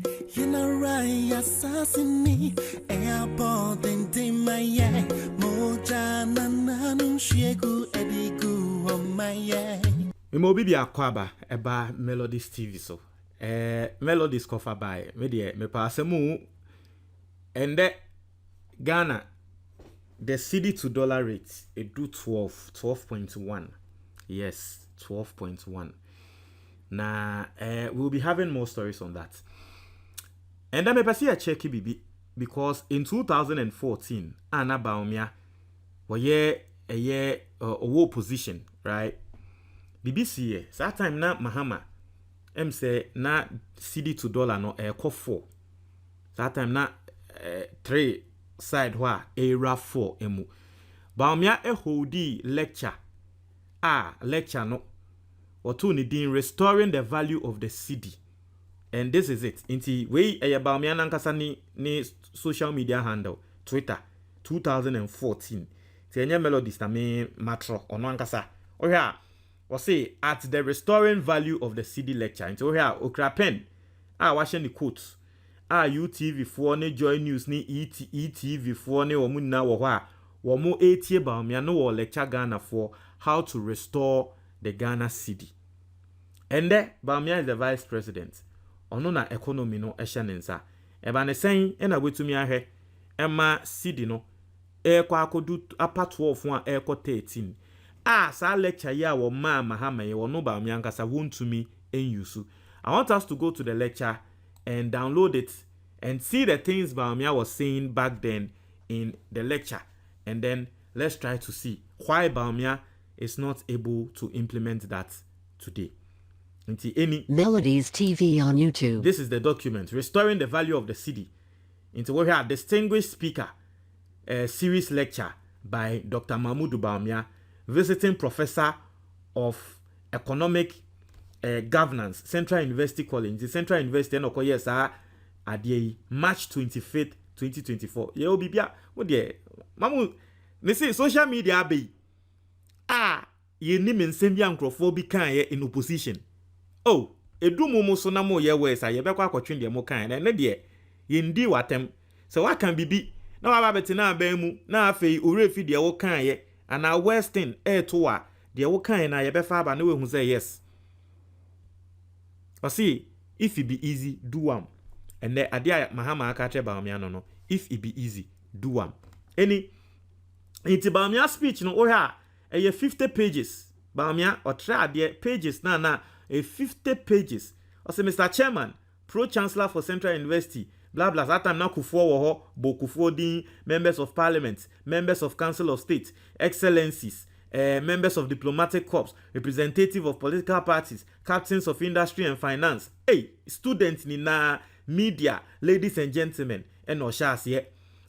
You know right, assassin me. Airport and my moja nananum shegu edigu on my Mobi akwaba eba Melodies TV so. Melodies cover by media me passemu and that Ghana the cedi to dollar rate it do 12.1. Yes, 12.1. Now we'll be having more stories on that. And then me see a check bibi because in 2014 Anna Bawumia was a year war position, right? BBC that time na Mahama say na cedi to dollar no call 4. That time na 3 side wa era 4 emu. Bawumia holdi lecture. Lecture no. Or two in restoring the value of the cedi. And this is it. Inti we Bawumia nankasa ni social media handle Twitter 2014. Ti enye Melodies na me matro ono ankasa. Ohia or say at the restoring value of the cedi lecture. Inti ohia okra pen. Washe ni quotes. UTV for ne Joy News ni ETV for ne omu na wo ha. Womu etie Bawumia no wo lecture Ghana for how to restore the Ghana cedi. And there Bawumia is the vice president. Ono na economy no ehye nensa. Eba ne sen e na wetumi ahwe. Ema cedi no kwa akodu apa 12 a kwa 13. Sa lecture ya wo ma Mahama ye wono Bawumia nkasa wontumi enyusu. I want us to go to the lecture and download it and see the things Bawumia was saying back then in the lecture. And then let's try to see why Bawumia is not able to implement that today. Any Melodies TV on YouTube. This is the document, Restoring the Value of the Cedi. Into we have distinguished speaker, series lecture by Dr. Mahmoud Bawumia, visiting professor of economic governance, Central University College. The Central University no ko yes adie March 25th, 2024. Ye obibia wo de mamu me say social media be ye ni me nsem bia nkrofo bi kan ye in opposition. Oh, edumu so na mo ye wes ye be kwa akotwe de mo kan na ne de ye ndi watem. So wa kan bibi na wa ba beti na ba mu na afei orefi de wo kan ye ana western to a de wo kan na ye be fa ba na we hu say yes. See, if it be easy, do am. And the idea Mahama akache Bawumia no. If it be easy, do am. Any into Bawumia speech no oha a 50 pages. Bawumia or try the pages na 50 pages. I say Mr. Chairman, Pro Chancellor for Central University, blah blah. That time na Kufuor Bokufuor din members of Parliament, members of Council of State, Excellencies. Members of diplomatic corps, representative of political parties, captains of industry and finance, students in media, ladies and gentlemen, and Oshas here.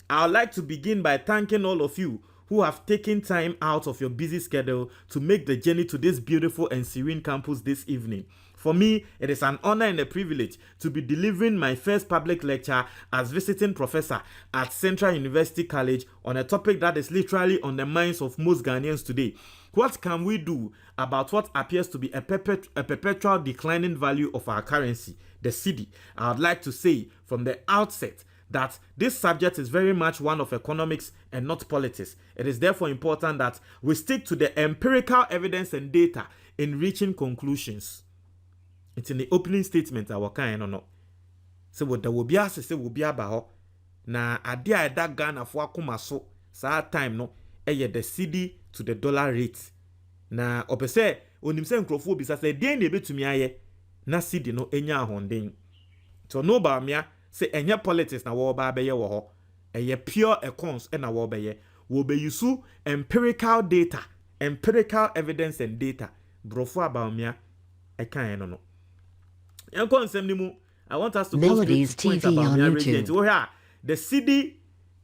I would like to begin by thanking all of you who have taken time out of your busy schedule to make the journey to this beautiful and serene campus this evening. For me, it is an honor and a privilege to be delivering my first public lecture as visiting professor at Central University College on a topic that is literally on the minds of most Ghanaians today. What can we do about what appears to be a perpetual declining value of our currency, the cedi? I would like to say from the outset that this subject is very much one of economics and not politics. It is therefore important that we stick to the empirical evidence and data in reaching conclusions. It's in the opening statement our kind no. So what there will be say will be about na ade a da Ghana for akoma so saa time no the cedi to the dollar rate. Na opese onim se nkrofo bi say den na ebetumi aye na cedi no enya ahonden. So no Bawumia say enye politics na wo ba beye wo ho. Pure econs na wo beye. Wo be use empirical data, empirical evidence and data. Brofo Bawumia kan no. I want us to Melodies TV on YouTube. The cedi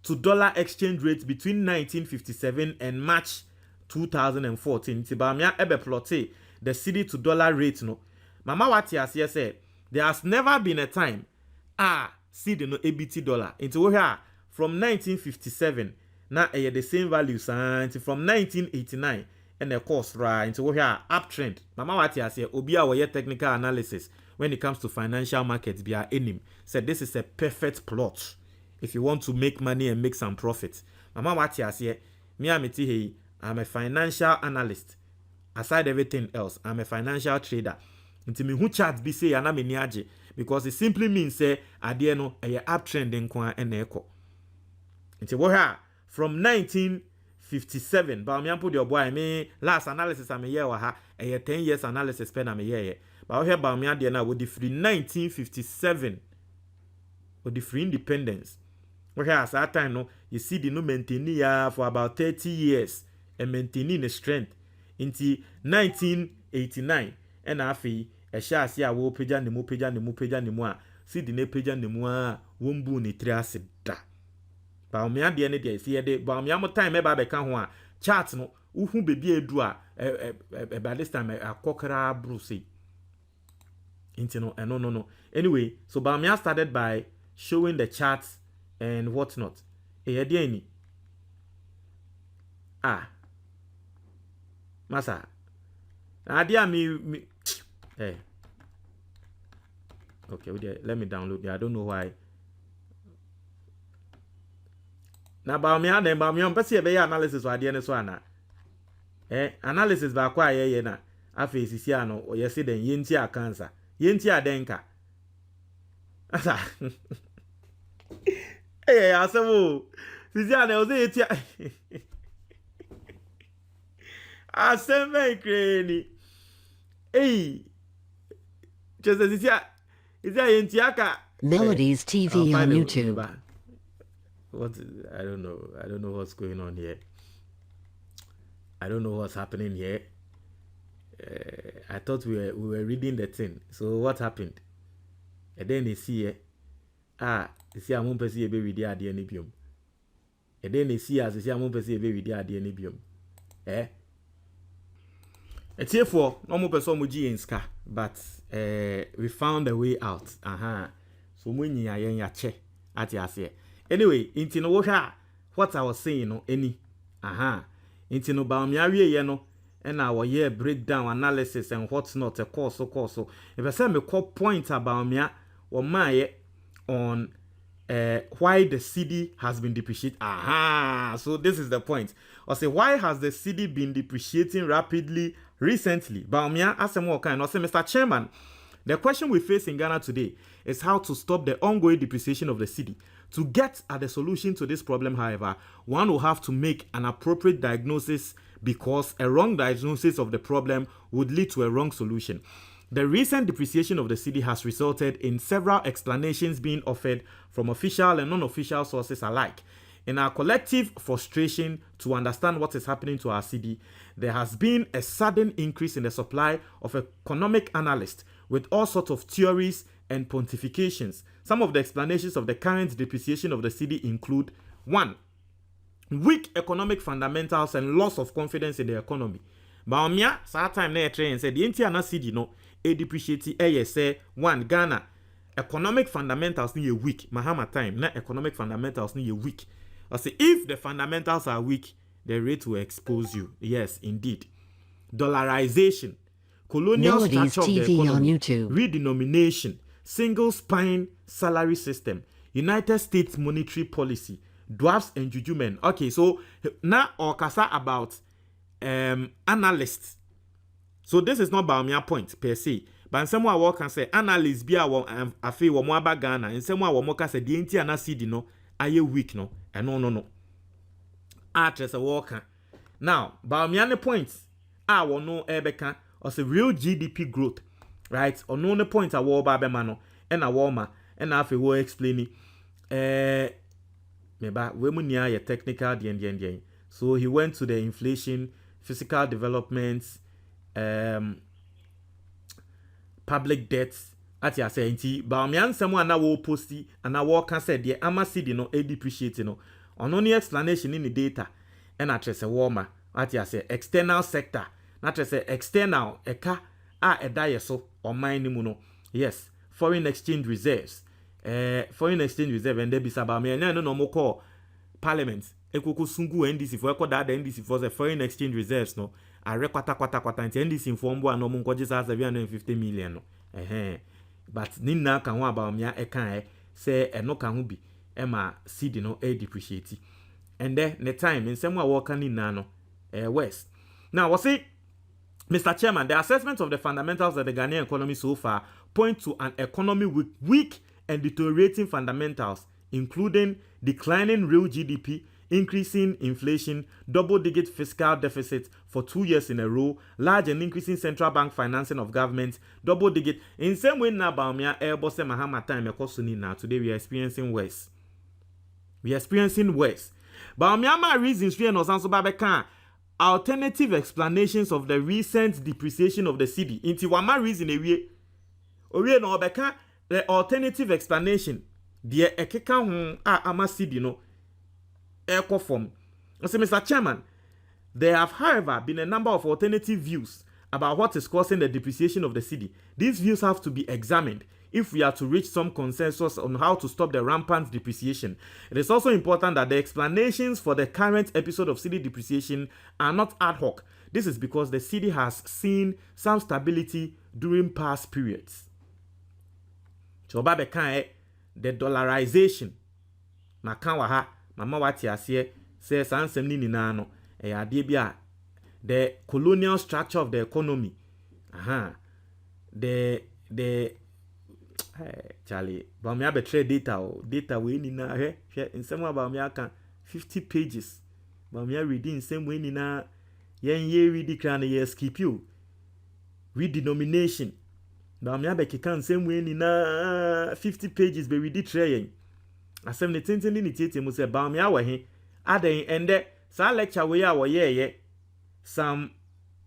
to dollar exchange rate between 1957 and March 2014. Bawumia ebe plotte the cedi to dollar rate no. Mama Wati as said, there has never been a time cedi no EBT dollar. From 1957 na the same value from 1989 and of course right into uptrend. Mama Wati as obi a technical analysis. when it comes to financial markets, be our enemy. Said this is a perfect plot if you want to make money and make some profit. Mama, what you say? Me, I'm a financial analyst. Aside everything else, I'm a financial trader. Until me who chart be say ana me niaje because it simply means say ade no a uptrend nko and echo. Until what from 1957, Bawumia put your boy me last analysis am year wa ha a 10 years analysis pen am year. But here Bawumia de na wo free 1957 or the free independence. Where at that time no you see the no maintain ya for about 30 years and maintaining the strength until 1989 and afi e sha se a wo pagya ne mu a see the ne pagya ne mu a wombu ne tri ase da. Bawumia de ne de see de Bawumia mo time e ba be ka ho a chart no uhu bebi edu a by this time akokra bruce into no anyway, so Bawumia started by showing the charts and whatnot. Masa idea me hey. Okay, let me download it. I don't know why. Now Bawumia mpese be analysis wa idea ne so ana. Analysis ba kwa ye na afi sisi ano ye se den yenti a cancer. Yenti a denka. Asa. Asemo. Sisi ano o se yenti a Aseme kreni. Just as is yentiaka. Melodies TV on YouTube. I don't know what's going on here. I don't know what's happening here. I thought we were reading the thing. So what happened? And then they see they see a mon pesi ebe read ade ne biom. And then they see as they see a mon pesi ebe read ade ne biom. It's here for normal person muji in ska, but we found a way out. So when you are ya che at yase. Anyway, into no what I was saying no any. Into no Bawumia ye no and our year breakdown analysis and what's not a course so. If I say me call point about Bawumia or my on why the cedi has been depreciating. So this is the point. I say why has the cedi been depreciating rapidly recently? Bawumia asked more kind. I say, Mr. Chairman, the question we face in Ghana today is how to stop the ongoing depreciation of the cedi. To get at the solution to this problem, however, one will have to make an appropriate diagnosis because a wrong diagnosis of the problem would lead to a wrong solution. The recent depreciation of the cedi has resulted in several explanations being offered from official and non-official sources alike. In our collective frustration to understand what is happening to our cedi, there has been a sudden increase in the supply of economic analysts with all sorts of theories and pontifications. Some of the explanations of the current depreciation of the cedi include 1. Weak economic fundamentals and loss of confidence in the economy. Bawumia, saa time na train said the entire cedi no depreciate say 1 Ghana economic fundamentals ni weak. Mahama time na economic fundamentals ni weak. I say if the fundamentals are weak, the rate will expose you. Yes, indeed. Dollarization, colonial Melodies structure TV of the economy, on YouTube. redenomination, single spine salary system, United States monetary policy, dwarfs and jujumen. Okay, so now Okasa about analysts. So this is not Bawumia point per se. But in some way I can say analysts be a fee wo mo aba Ghana. In some way wo mo ka say the enti ana cedi no aye weak no. No. Actress a walker. Now, Bawumia ne points wo no ebeka or say real GDP growth, right? Or no point a wo ba be ma no and a warmer and afi wo explain meba we mu nia ye technical den. So he went to the inflation, physical developments, public debts at ya say nti Bawumia nsemu ana wo posti ana wo kan say de ama cedi no depreciate no ono ni explanation in the data and atrese warmer at ya say external sector na atrese external eka eda yeso o man ni mu no. Yes, foreign exchange reserves and there be Bawumia no mo call parliament ekuku sungu NDC for ekọ da NDC for the foreign exchange reserves no are kwata nti NDC inform bo anomo nkoje sa 750 million no but nina kan ho Bawumia ekan say eno kan ho bi ma cedi no depreciate. And then the time in some work nina no west. Now we say, Mr. Chairman, the assessment of the fundamentals of the Ghanaian economy so far point to an economy with weak and deteriorating fundamentals, including declining real GDP, increasing inflation, double-digit fiscal deficit for 2 years in a row, large and increasing central bank financing of government, double-digit. In same way, now Bawumia airbus Mahama time now today we are experiencing worse. We are experiencing worse. Bawumia reasons we are not also babekan alternative explanations of the recent depreciation of the cedi. Inti wama reason owie no obeka the alternative explanation the ekeka ho ama cedi no eko form. So Mr. Chairman, there have however been a number of alternative views about what is causing the depreciation of the cedi. These views have to be examined if we are to reach some consensus on how to stop the rampant depreciation. It is also important that the explanations for the current episode of cedi depreciation are not ad hoc. This is because the cedi has seen some stability during past periods. So the dollarization na kan wa ha mama wati ase say sansem ni nina no the colonial structure of the economy. Charlie, Bawumia betray data we ni na in some Bawumia can 50 pages. Bawumia reading same way ni na yen ye read the ye skip you. Read denomination. Bawumia be kikan same way ni na 50 pages be read it tray. Asem ne tenten ni tete mu say Bawumia wa he aden ende sa lecture we a wo ye some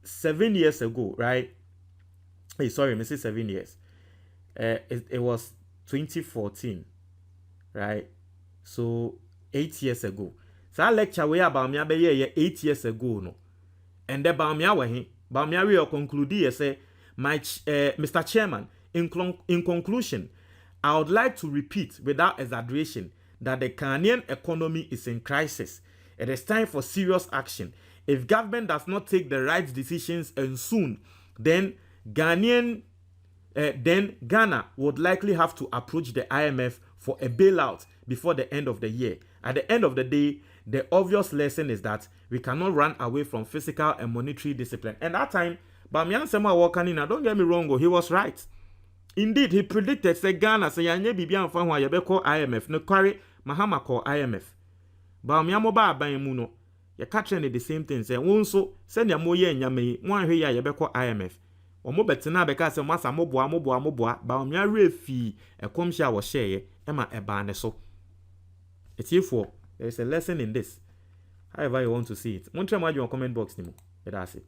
7 years ago, right? Hey, sorry, me say 7 years. It was 2014, right? So 8 years ago. So I lecture we about me be 8 years ago no. And the Bawumia we Bawumia we conclude say Mr. Chairman, in conclusion, I would like to repeat without exaggeration that the Ghanaian economy is in crisis. It is time for serious action. If government does not take the right decisions and soon, then Ghana would likely have to approach the IMF for a bailout before the end of the year. At the end of the day, the obvious lesson is that we cannot run away from physical and monetary discipline. And that time, Bawumia Nsema Wakanina, don't get me wrong, he was right. Indeed, he predicted say Ghana say yanye bibia mfa ho ayebeko IMF no kware Mahama call IMF. Bawumia mo ba aban mu no, ye ka trend the same thing say won so se nya mo ye nyame yi mo ahwe ya yebeko IMF. Omo betina beka se masa moboa Bawumia refi ekomhia wo share ema eba ne so. Etifo, there is a lesson in this. However you want to see it. Montre ma your comment box ni mo. That's it.